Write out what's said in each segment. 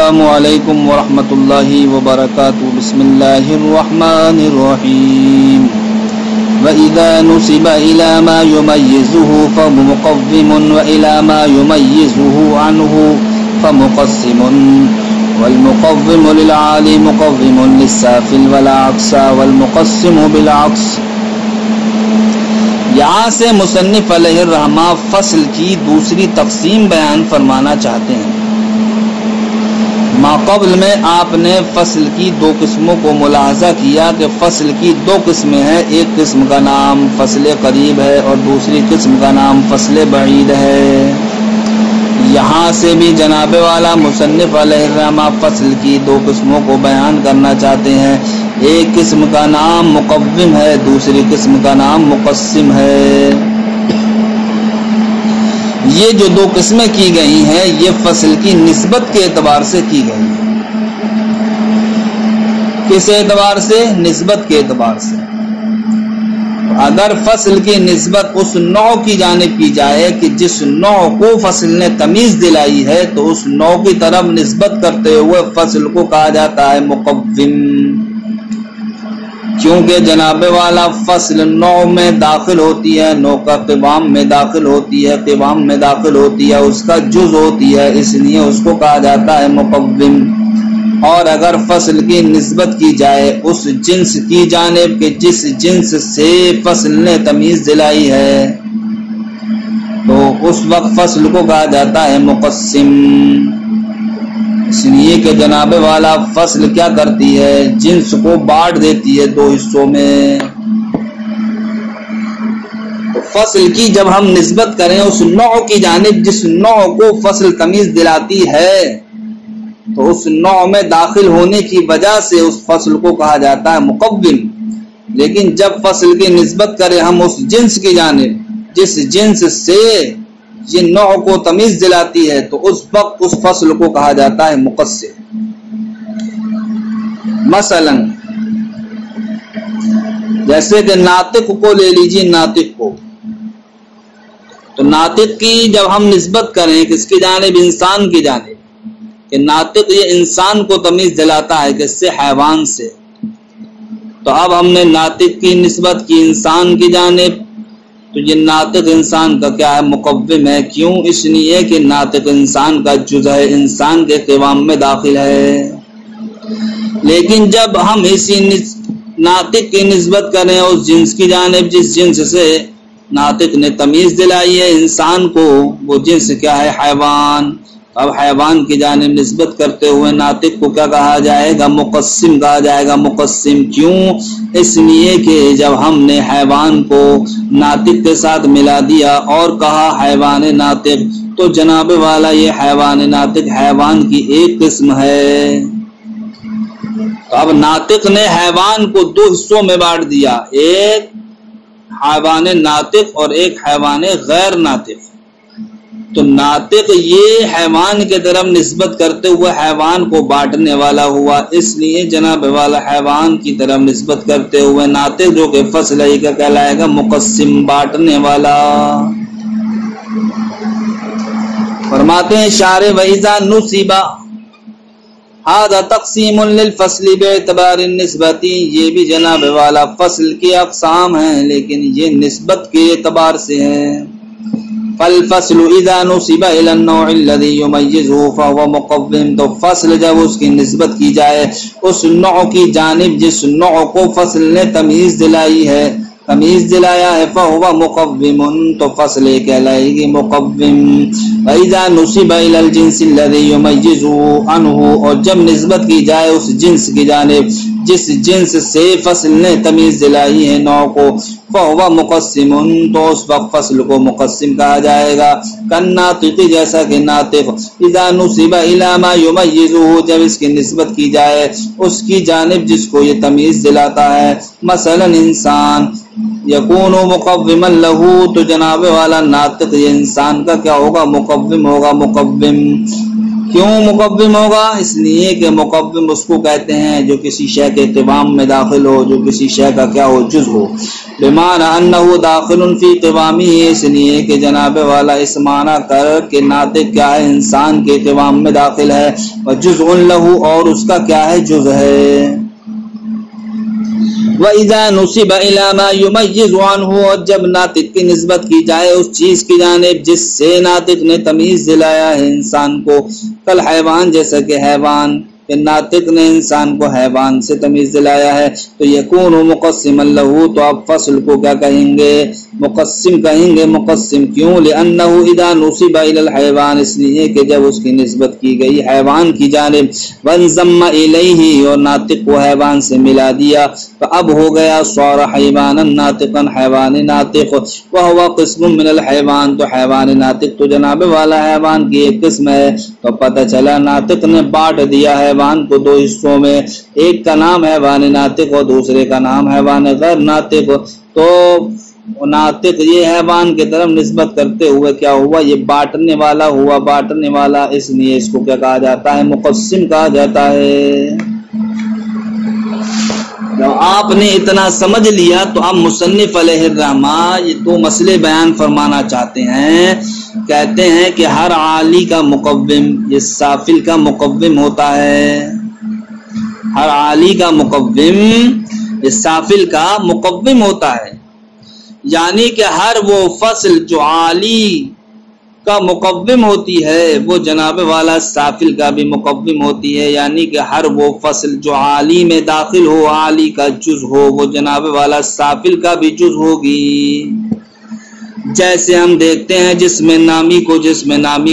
السلام علیکم ورحمۃ اللہ وبرکاتہ. بسم اللہ الرحمن الرحیم. وَإِذَا نُسِبَ إِلَى مَا يُمَيِّزُهُ فَمُقَوِّمٌ وَإِلَى مَا يُمَيِّزُهُ عَنْهُ فَمُقَسِّمٌ وَالْمُقَوِّمُ لِلْعَالِي مُقَوِّمٌ لِلسَّافِلِ وَالْعَكْسَ وَالْمُقَسِّمُ بِالْعَكْسِ. یہاں سے مصنف علیہ الرحمہ فصل کی دوسری تقسیم بیان فرمانا چاہتے ہیں. ماقبل میں آپ نے فصل کی دو قسموں کو ملاحظہ کیا کہ فصل کی دو قسمیں ہیں. ایک قسم کا نام فصل قریب ہے اور دوسری قسم کا نام فصل بعید ہے. یہاں سے بھی جناب والا مصنف علیہ الرحمہ فصل کی دو قسموں کو بیان کرنا چاہتے ہیں. ایک قسم کا نام مقوم ہے، دوسری قسم کا نام مقسم ہے. یہ جو دو قسمیں کی گئی ہیں یہ فصل کی نسبت کے اعتبار سے کی گئی ہیں. کس اعتبار سے؟ نسبت کے اعتبار سے. اگر فصل کی نسبت اس نوع کی جانب کی جائے کہ جس نوع کو فصل نے تمیز دلائی ہے تو اس نوع کی طرف نسبت کرتے ہوئے فصل کو کہا جاتا ہے مقوم، کیونکہ جناب والا فصل نوع میں داخل ہوتی ہے، نوع کا قوام میں داخل ہوتی ہے، قوام میں داخل ہوتی ہے، اس کا جز ہوتی ہے، اس لیے اس کو کہا جاتا ہے مقوم. اور اگر فصل کی نسبت کی جائے اس جنس کی جانب کہ جس جنس سے فصل نے تمیز دلائی ہے تو اس وقت فصل کو کہا جاتا ہے مقسم. اس لیے کہ جناب والا فصل کیا کرتی ہے؟ جنس کو بانٹ دیتی ہے دو حصوں میں. فصل کی جب ہم نسبت کریں اس نوع کی جانب جس نوع کو فصل تمیز دلاتی ہے تو اس نوع میں داخل ہونے کی وجہ سے اس فصل کو کہا جاتا ہے مقوم. لیکن جب فصل کی نسبت کریں ہم اس جنس کی جانب جس جنس سے یہ نوع کو تمیز دلاتی ہے تو اس وقت اس فصل کو کہا جاتا ہے مقسم. مثلا جیسے کہ ناطق کو لے لیجیے، ناطق کو تو ناطق کی جب ہم نسبت کریں کس کی جانب؟ انسان کی جانب، کہ ناطق یہ انسان کو تمیز دلاتا ہے کس سے؟ حیوان سے. تو اب ہم نے ناطق کی نسبت کی انسان کی جانب تو یہ ناطق انسان کا کیا ہے؟ مقوم ہے. کیوں؟ اس لیے کہ ناطق انسان کا جز ہے، انسان کے قوام میں داخل ہے. لیکن جب ہم اسی ناطق کی نسبت کریں اس جنس کی جانب جس جنس سے ناطق نے تمیز دلائی ہے انسان کو، وہ جنس کیا ہے؟ حیوان. اب حیوان کی جانب نسبت کرتے ہوئے ناطق کو کیا کہا جائے گا؟ مقسم کہا جائے گا. مقسم کیوں؟ اس لیے کہ جب ہم نے حیوان کو ناطق کے ساتھ ملا دیا اور کہا حیوان ناطق تو جناب والا یہ حیوان ناطق حیوان کی ایک قسم ہے. تو اب ناطق نے حیوان کو دو حصوں میں بانٹ دیا، ایک حیوان ناطق اور ایک حیوان غیر ناطق. تو ناطق یہ حیوان کی طرف نسبت کرتے ہوئے حیوان کو بانٹنے والا ہوا، اس لیے جناب والا حیوان کی طرف نسبت کرتے ہوئے ناطق جو کہ فصل ہے کا کہلائے گا مقسم، بانٹنے والا. فرماتے ہیں شارح وَإِذَا نُسِبَ هَذَا تَقْسِيمٌ لِلْفَصْلِ بِاعْتِبَارِ النِّسْبَةِ. یہ بھی جناب والا فصل کی اقسام ہیں لیکن یہ نسبت کے اعتبار سے ہیں. فالفصل اذا نسب الى النوع الذي يميزه فهو مقوم. تو فصل جب اس کی نسبت کی جائے اس نوع کی جانب جس نوع کو فصل نے تمیز دلائی ہے، تمیز دلایا ہے، فهو مقوم، تو فصل کہلائے گی مقوم. واذا نسب الى الجنس الذي يميزه عنه. اور جب نسبت کی جائے اس جنس کی جانب جس جنس سے فصل نے تمیز دلائی ہے نوع کو، فهو مقسم، تو اس وقت فصل کو مقسم کہا جائے گا. کالناطق، جیسا کہ ناطق اذا نسب الى ما يميزه، جب اس کی نسبت کی جائے اس کی جانب جس کو یہ تمیز دلاتا ہے. مثلا انسان یکون مقوما له، تو جناب والا ناطق یہ انسان کا کیا ہوگا؟ مقوم ہوگا. مقوم کیوں مقوم ہوگا؟ اس لیے کہ مقوم اس کو کہتے ہیں جو کسی شے کے قوام میں داخل ہو، جو کسی شے کا کیا ہو، جز ہو. بمعنی انہ داخل فی قوامہ، اس لیے کہ جناب والا اس معنی کر کہ ناطق کیا ہے، انسان کے قوام میں داخل ہے، وجزء لہ، اور اس کا کیا ہے، جز ہے. وَإِذَا نُسِبَ إِلَى مَا يُمَيِّزُ عَنْهُ، اور جب ناطق کی نسبت کی جائے اس چیز کی جانب جس سے ناطق نے تمیز دلایا ہے انسان کو، کل حیوان، جیسا کہ حیوان، کہ ناطق نے انسان کو حیوان سے تمیز دلایا ہے، تو یکون مقسما لہ، تو آپ فصل کو کیا کہیں گے، مقسم کہیں گے. مقسم کیوں؟ لأنہ اذا نصب الى الحیوان، اس لیے کہ جب اس کی نسبت کی گئی حیوان کی جانب، وانضم الیہ، اور ناطق کو حیوان سے ملا دیا، تو اب ہو گیا صار حیوانا ناطقا، حیوان ناطق، وہو قسم من الحیوان، تو حیوان ناطق تو جناب والا حیوان کی ایک قسم ہے. تو پتہ چلا ناطق نے بانٹ دیا حیوان کو دو حصوں میں، ایک کا نام حیوان ناطق اور دوسرے کا نام حیوان غیر ناطق. تو ناطق یہ حیوان کی طرف نسبت کرتے ہوئے کیا ہوا، یہ بانٹنے والا ہوا، بانٹنے والا، اس لیے اس کو کیا کہا جاتا ہے، مقسم کہا جاتا ہے. جب آپ نے اتنا سمجھ لیا تو اب مصنف علیہ الرحمہ یہ دو مسئلے بیان فرمانا چاہتے ہیں. کہتے ہیں کہ ہر عالی کا مقوم یہ سافل کا مقوم ہوتا ہے، ہر عالی کا مقوم یہ سافل کا مقوم ہوتا ہے، یعنی کہ ہر وہ فصل جو عالی کا مقوم ہوتی ہے وہ جناب والا سافل کا بھی مقوم ہوتی ہے، یعنی کہ ہر وہ فصل جو عالی میں داخل ہو، عالی کا جز ہو، وہ جناب والا سافل کا بھی جز ہوگی. جیسے ہم دیکھتے ہیں جسم نامی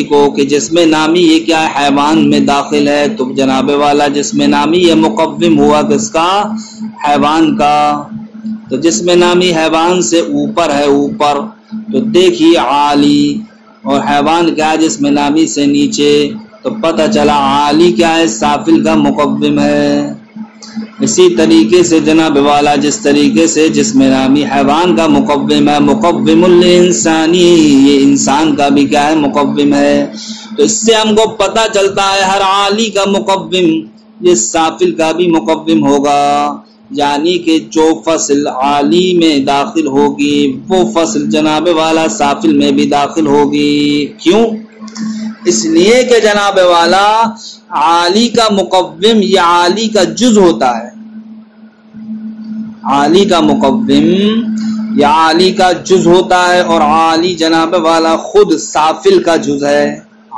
کو کہ جسم نامی یہ کیا حیوان میں داخل ہے، تو جناب والا جسم نامی یہ مقوم ہوا کس کا، حیوان کا. تو جسم نامی حیوان سے اوپر ہے، اوپر، تو دیکھیے عالی، اور حیوان کیا ہے جسم نامی سے نیچے، تو پتہ چلا عالی کیا ہے، سافل کا مقوم ہے. اسی طریقے سے جناب والا جس طریقے سے جسم نامی حیوان کا مقوم ہے، مقوم الانسانی، یہ انسان کا بھی کیا ہے، مقوم ہے. تو اس سے ہم کو پتہ چلتا ہے ہر عالی کا مقوم یہ سافل کا بھی مقوم ہوگا، یعنی کہ جو فصل عالی میں داخل ہوگی وہ فصل جناب والا سافل میں بھی داخل ہوگی. کیوں؟ اس لیے کہ جناب والا عالی کا مقوم یہ عالی کا جز ہوتا ہے، عالی کا مقوم یہ عالی کا جز ہوتا ہے، اور عالی جناب والا خود سافل کا جز ہے.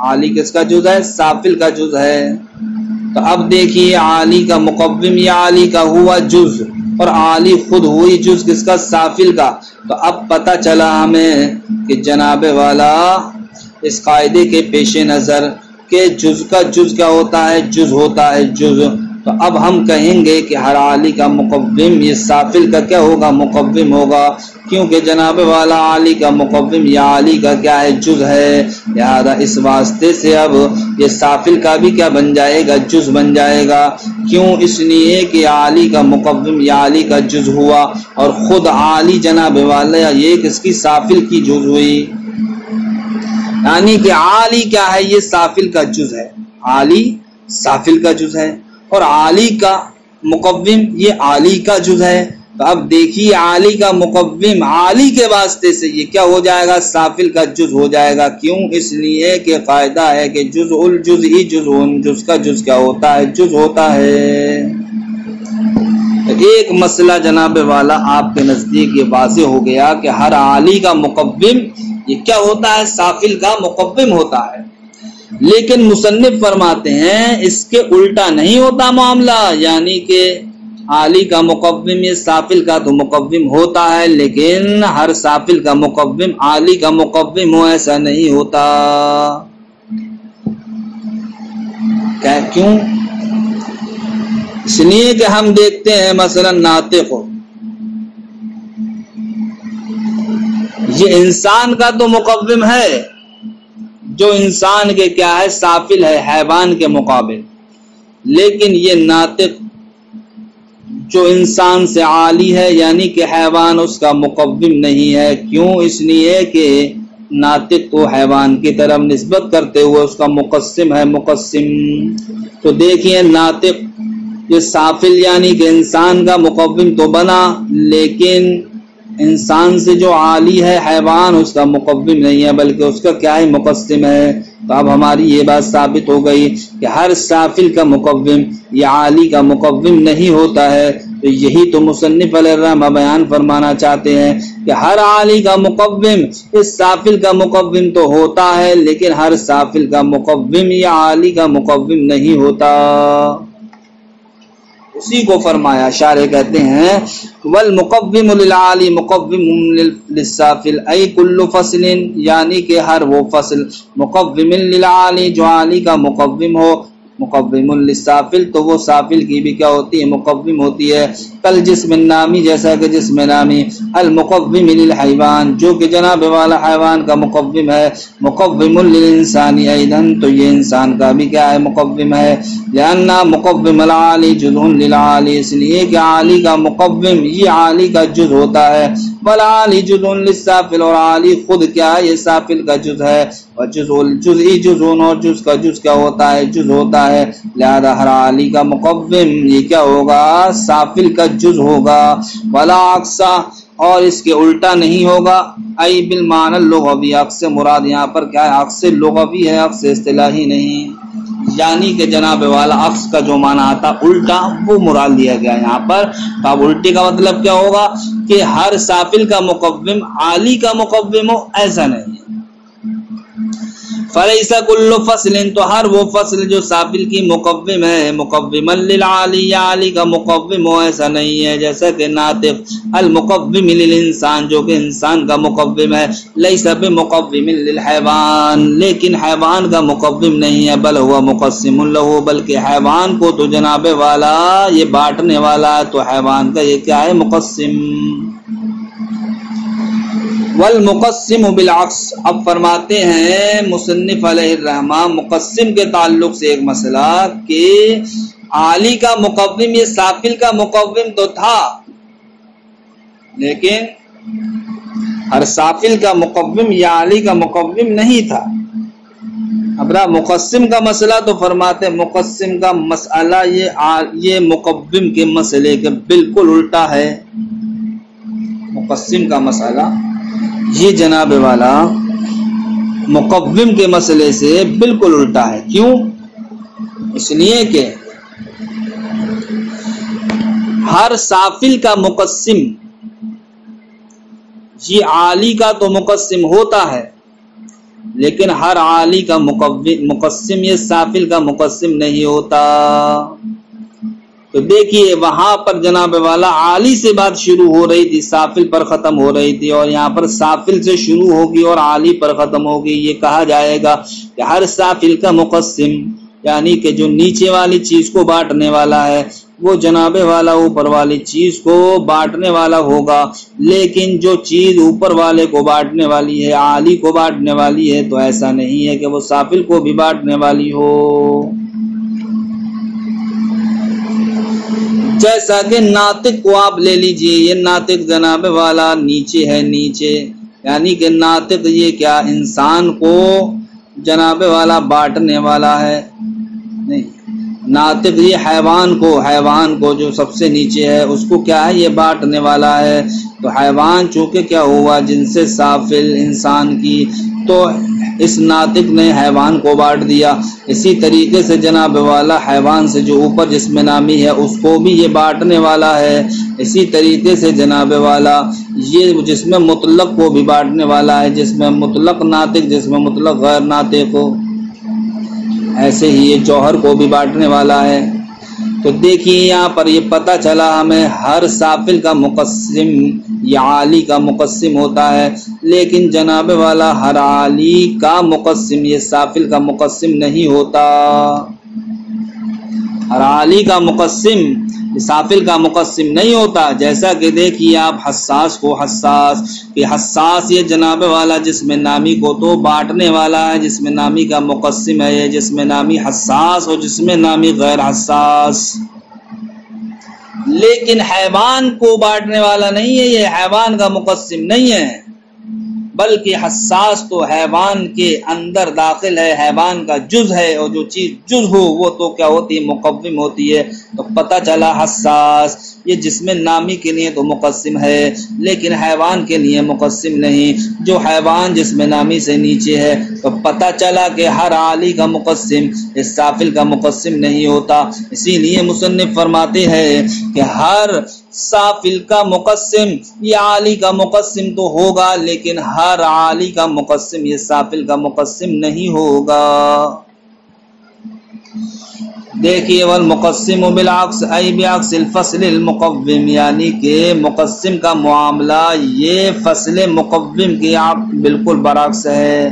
عالی کس کا جز ہے؟ سافل کا جز ہے. تو اب دیکھیے عالی کا مقوم یہ عالی کا ہوا جز، اور عالی خود ہوئی جز کس کا، سافل کا. تو اب پتہ چلا ہمیں کہ جناب والا اس قاعدے کے پیش نظر کہ جز کا جز کیا ہوتا ہے، جز ہوتا ہے جز. تو اب ہم کہیں گے کہ ہر عالی کا مقوم یہ سافل کا کیا ہوگا، مقوم ہوگا، کیونکہ جناب والا عالی کا مقوم یہ عالی کا کیا ہے، جز ہے. لہذا اس واسطے سے اب یہ سافل کا بھی کیا بن جائے گا، جز بن جائے گا. کیوں؟ اس لیے کہ عالی کا مقوم یہ عالی کا جز ہوا، اور خود عالی جناب والا یہ کس کی، سافل کی جز ہوئی. یعنی کہ عالی کیا ہے، یہ سافل کا جز ہے، عالی سافل کا جز ہے، اور عالی کا مقوم یہ عالی کا جز ہے. تو اب دیکھیے عالی کا مقوم عالی کے واسطے سے یہ کیا ہو جائے گا، سافل کا جز ہو جائے گا. کیوں؟ اس لیے کہ قاعدہ ہے کہ جزء الجزء جزء، جز کا جز کیا ہوتا ہے، جز ہوتا ہے. ایک مسئلہ جناب والا آپ کے نزدیک یہ واضح ہو گیا کہ ہر عالی کا مقوم یہ کیا ہوتا ہے، سافل کا مقوم ہوتا ہے. لیکن مصنف فرماتے ہیں اس کے الٹا نہیں ہوتا معاملہ، یعنی کہ عالی کا مقوم یہ سافل کا تو مقوم ہوتا ہے، لیکن ہر سافل کا مقوم عالی کا مقوم ہو، ایسا نہیں ہوتا. کیوں؟ اس لیے کہ ہم دیکھتے ہیں مثلا ناطق یہ انسان کا تو مقوم ہے، جو انسان کے کیا ہے، سافل ہے حیوان کے مقابل، لیکن یہ ناطق جو انسان سے عالی ہے، یعنی کہ حیوان اس کا مقوم نہیں ہے. کیوں؟ اس لیے کہ ناطق کو حیوان کی طرف نسبت کرتے ہوئے اس کا مقسم ہے مقسم. تو دیکھیے ناطق یہ سافل یعنی کہ انسان کا مقوم تو بنا، لیکن انسان سے جو عالی ہے حیوان اس کا مقوم نہیں ہے بلکہ اس کا کیا ہے مقسم ہے. تو اب ہماری یہ بات ثابت ہو گئی کہ ہر سافل کا مقوم یا عالی کا مقوم نہیں ہوتا ہے. تو یہی تو مصنف علیہ الرحمہ بیان فرمانا چاہتے ہیں کہ ہر عالی کا مقوم اس سافل کا مقوم تو ہوتا ہے، لیکن ہر سافل کا مقوم یا عالی کا مقوم نہیں ہوتا. اسی کو فرمایا شارح کہتے ہیں والمقوم للعالی مقوم للسافل ای کل فصل، یعنی کہ ہر وہ فصل مقوم للعالی جو عالی کا مقوم ہو، مقوم للسافل تو وہ سافل کی بھی کیا ہوتی ہے مقوم ہوتی ہے. کل جسم نامی جیسا کہ جسم نامی، المقوم للحیوان جو کہ جناب والا حیوان کا مقوم ہے، مقوم للانسانی ایدن تو یہ انسان کا بھی کیا ہے مقوم ہے. لأن مقوم العالی جزء للعالی، اس لیے کہ عالی کا مقوم یہ عالی کا جز ہوتا ہے، والعالی جزء للسافل اور عالی خود کیا ہے یہ سافل کا جز ہے. اور جزئی جزون اور جز کا جز کیا ہوتا ہے جز ہوتا ہے. لہذا ہر عالی کا مقوم یہ کیا ہوگا سافل کا جز ہوگا. ولا عکسا اور اس کے الٹا نہیں ہوگا. ای بالمعنی اللغوی، عکس سے مراد یہاں پر کیا ہے عکس لغوی ہے، عکس اصطلاحی نہیں. یعنی کہ جناب والا عکس کا جو معنی آتا الٹا وہ مراد دیا گیا یہاں پر. تو اب الٹے کا مطلب کیا ہوگا کہ ہر سافل کا مقوم عالی کا مقوم ہو، ایسا نہیں ہے. فلیس کل فصل تو ہر وہ فصل جو سافل کی مقوم ہے مقوما للعالی یا عالی کا مقوم ہو، ایسا نہیں ہے. جیسا کہ ناطق المقوم للانسان جو کہ انسان کا مقوم ہے، لیس بمقوم للحیوان لیکن حیوان کا مقوم نہیں ہے، بل ہوا مقسم له بلکہ حیوان کو تو جناب والا یہ بانٹنے والا ہے، تو حیوان کا یہ کیا ہے مقسم. والمقسم بالعکس، اب فرماتے ہیں مصنف علیہ الرحمہ مقسم کے تعلق سے ایک مسئلہ کہ عالی کا مقوم یہ سافل کا مقوم تو تھا، لیکن ہر سافل کا مقوم یا عالی کا مقوم نہیں تھا. اب رہا مقسم کا مسئلہ تو فرماتے مقسم کا مسئلہ یہ مقوم کے مسئلے کے بالکل الٹا ہے. مقسم کا مسئلہ یہ جناب والا مقوم کے مسئلے سے بالکل الٹا ہے. کیوں؟ اس لیے کہ ہر سافل کا مقسم یہ عالی کا تو مقسم ہوتا ہے، لیکن ہر عالی کا مقسم یہ سافل کا مقسم نہیں ہوتا. تو دیکھیے وہاں پر جناب والا عالی سے بات شروع ہو رہی تھی، سافل پر ختم ہو رہی تھی، اور یہاں پر سافل سے شروع ہوگی اور عالی پر ختم ہوگی. یہ کہا جائے گا کہ ہر سافل کا مقسم یعنی کہ جو نیچے والی چیز کو بانٹنے والا ہے وہ جناب والا اوپر والی چیز کو بانٹنے والا ہوگا، لیکن جو چیز اوپر والے کو بانٹنے والی ہے عالی کو بانٹنے والی ہے تو ایسا نہیں ہے کہ وہ سافل کو بھی بانٹنے والی ہو. جیسا کہ ناطق کو آپ لے لیجئے، یہ ناطق جناب والا نیچے ہے، نیچے یعنی کہ ناطق یہ کیا انسان کو جناب والا بانٹنے والا ہے نہیں. ناطق یہ حیوان کو جو سب سے نیچے ہے اس کو کیا ہے یہ بانٹنے والا ہے. تو حیوان چونکہ کیا ہوا جن سے سافل انسان کی، تو اس ناطق نے حیوان کو بانٹ دیا. اسی طریقے سے جناب والا حیوان سے جو اوپر جسم نامی ہے اس کو بھی یہ بانٹنے والا ہے. اسی طریقے سے جناب والا یہ جسم مطلق کو بھی بانٹنے والا ہے، جسم مطلق ناطق جسم مطلق غیر ناطق کو، ایسے ہی یہ جوہر کو بھی بانٹنے والا ہے. تو دیکھیے یہاں پر یہ پتہ چلا ہمیں ہر سافل کا مقسم یا عالی کا مقسم ہوتا ہے، لیکن جناب والا ہر عالی کا مقسم یہ سافل کا مقسم نہیں ہوتا. ہر عالی کا مقسم سافل کا مقسم نہیں ہوتا. جیسا کہ دیکھیے آپ حساس کو، حساس یہ جناب والا جسم نامی کو تو بانٹنے والا ہے، جسم نامی کا مقسم ہے یہ جسم نامی حساس اور جسم نامی غیر حساس، لیکن حیوان کو بانٹنے والا نہیں ہے، یہ حیوان کا مقسم نہیں ہے. بلکہ حساس تو حیوان کے اندر داخل ہے، حیوان کا جز ہے، اور جو چیز جز ہو وہ تو کیا ہوتی ہے؟ مقوم ہوتی ہے۔ تو پتہ چلا حساس یہ جسم نامی کے لیے تو مقسم ہے لیکن حیوان کے لیے مقسم نہیں، جو حیوان جسم نامی سے نیچے ہے۔ تو پتہ چلا کہ ہر عالی کا مقسم اس سافل کا مقسم نہیں ہوتا، اسی لیے مصنف فرماتے ہیں کہ ہر سافل کا مقسم یہ عالی کا مقسم تو ہوگا لیکن ہر عالی کا مقسم یہ سافل کا مقسم نہیں ہوگا۔ دیکھیے والمقسم بالعکس ای بعکس الفصل المقوم، یعنی کہ مقسم کا معاملہ یہ فصل مقوم کے بالکل برعکس ہے،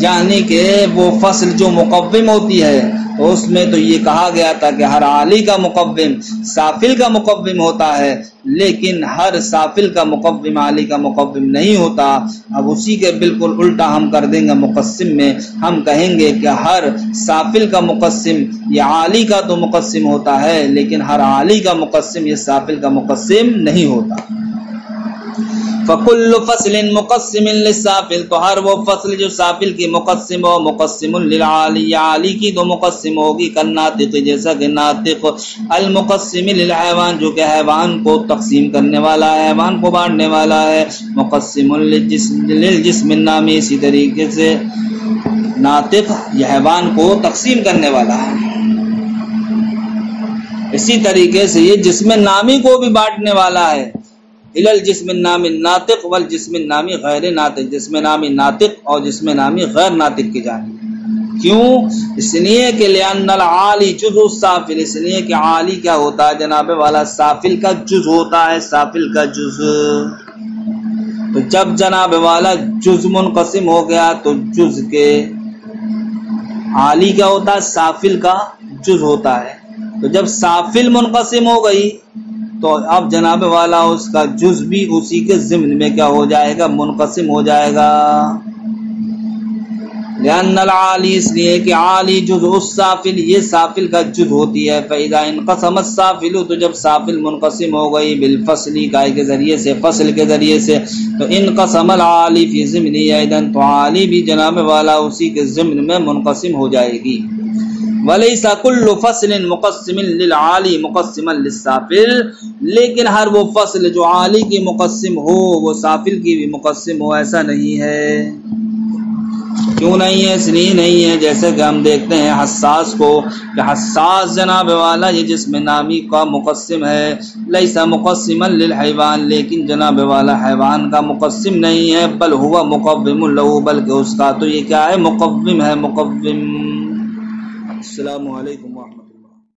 یعنی کہ وہ فصل جو مقوم ہوتی ہے تو اس میں تو یہ کہا گیا تھا کہ ہر عالی کا مقوم سافل کا مقوم ہوتا ہے لیکن ہر سافل کا مقوم عالی کا مقوم نہیں ہوتا۔ اب اسی کے بالکل الٹا ہم کر دیں گے مقسم میں، ہم کہیں گے کہ ہر سافل کا مقسم یہ عالی کا تو مقسم ہوتا ہے لیکن ہر عالی کا مقسم یہ سافل کا مقسم نہیں ہوتا۔ فَكُلُّ فَصْلٍ مُقَسِّمٍ لِلسَّافِلِ، تو ہر وہ فصل جو سافل کی مقسم ہو، مقسم للعالی، عالی کی تو مقسم ہوگی، کالناطق جیسا کہ ناطق، المقسم للحیوان جو کہ حیوان کو تقسیم کرنے والا ہے، حیوان کو بانٹنے والا ہے، مقسم للجسم النامی، اسی طریقے سے ناطق یہ حیوان کو تقسیم کرنے والا ہے، اسی طریقے سے یہ جسم نامی کو بھی بانٹنے والا ہے، الجسم النامی ناطق والجسم النامی غیر ناطق، جسم نامی ناطق اور جسم نامی غیر ناطق کی جانب۔ کیوں؟ اس لیے کہ لأن العالی جزء السافل، اس لیے کہ عالی کیا ہوتا ہے جناب والا؟ سافل کا جز ہوتا ہے، سافل کا جز۔ تو جب جناب والا جز منقسم ہو گیا تو جز کے عالی کیا ہوتا ہے؟ سافل کا جز ہوتا ہے۔ تو جب سافل منقسم ہو گئی تو اب جناب والا اس کا جز بھی اسی کے ضمن میں کیا ہو جائے گا؟ منقسم ہو جائے گا۔ لأن العالی، اس لیے کہ عالی جزء السافل یہ سافل کا جز ہوتی ہے، فإذا انقسم السافل، تو جب سافل منقسم ہو گئی بالفصل کائے کے ذریعے سے، فصل کے ذریعے سے، تو انقسم العالی فی ضمنی ایضاً، تو عالی بھی جناب والا اسی کے ضمن میں منقسم ہو جائے گی۔ وَلَيْسَ كُلُّ فَصْلٍ مُقَسِّمٍ لِلْعَالِي مُقَسِّمًا لِلسَّافِلِ، لیکن ہر وہ فصل جو عالی کی مقسم ہو وہ سافل کی بھی مقسم ہو، ایسا نہیں ہے۔ کیوں نہیں ہے؟ اس لیے نہیں ہے جیسے کہ ہم دیکھتے ہیں حساس کو کہ حساس جناب والا یہ جسم نامی کا مقسم ہے، لیسا مقسما للحیوان، لیکن جناب والا حیوان کا مقسم نہیں ہے، بل ہوا مقوم لہو، بلکہ اس کا تو یہ کیا ہے؟ مقوم ہے، مقوم۔ السلام علیکم ورحمۃ اللہ۔